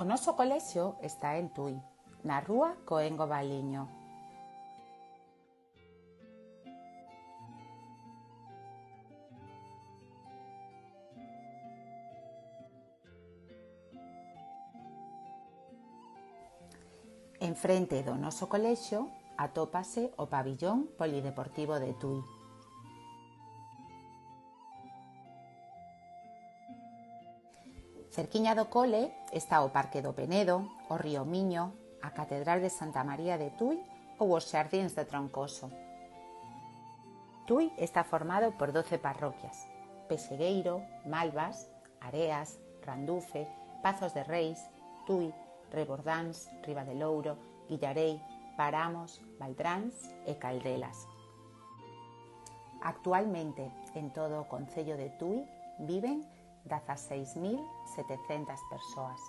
O noso colexio está en Tui, na rúa Coengo Valiño. En frente do noso colexio atópase o pabillón polideportivo de Tui. Cerquiña do cole está o Parque do Penedo, o Río Miño, a Catedral de Santa María de Tui ou os Xardíns de Troncoso. Tui está formado por 12 parroquias: Pexegueiro, Malvas, Areas, Randufe, Pazos de Reis, Tui, Rebordáns, Ribadelouro, Guillarei, Paramos, Valtráns e Caldelas. Actualmente, en todo o concello de Tui viven 16.700 persoas.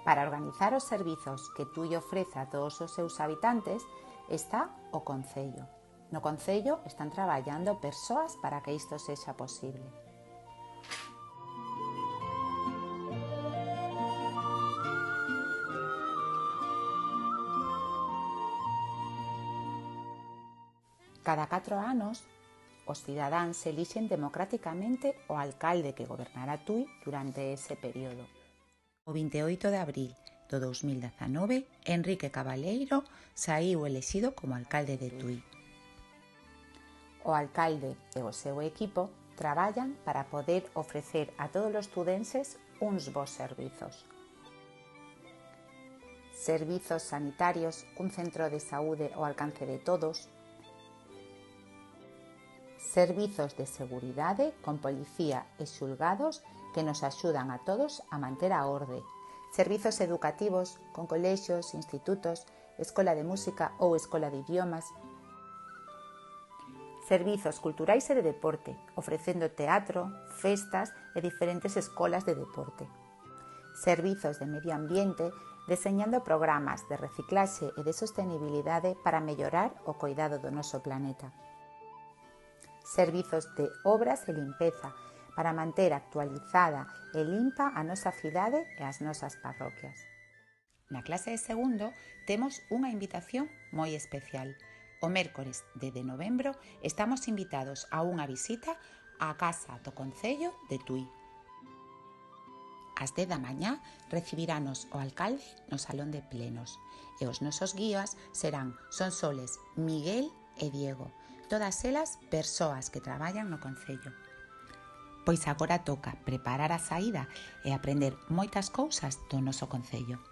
Para organizar os servizos que Tui ofrece a todos os seus habitantes está o concello. No concello están traballando persoas para que isto sexa posible. Cada 4 anos, os cidadáns elixen democráticamente o alcalde que gobernará Tui durante ese período. O 28 de abril do 2019, Enrique Cabaleiro saíu elexido como alcalde de Tui. O alcalde e o seu equipo traballan para poder ofrecer a todos os tudenses uns bons servizos. Servizos sanitarios, un centro de saúde ao alcance de todos, servizos de seguridade con policía e xulgados que nos axudan a todos a manter a orde, servizos educativos con colexios, institutos, escola de música ou escola de idiomas, servizos culturais e de deporte, ofrecendo teatro, festas e diferentes escolas de deporte, servizos de medio ambiente, deseñando programas de reciclaxe e de sostenibilidade para mellorar o coidado do noso planeta, servizos de obras e limpeza para manter actualizada e limpa a nosa cidade e as nosas parroquias. Na clase de segundo temos unha invitación moi especial. O mércores 10 de novembro estamos invitados a unha visita á Casa do Concello de Tui. Ás 10 da mañá recibiranos o alcalde no salón de plenos e os nosos guías serán Sonsoles, Miguel e Diego, todas elas persoas que traballan no concello. Pois agora toca preparar a saída e aprender moitas cousas do noso concello.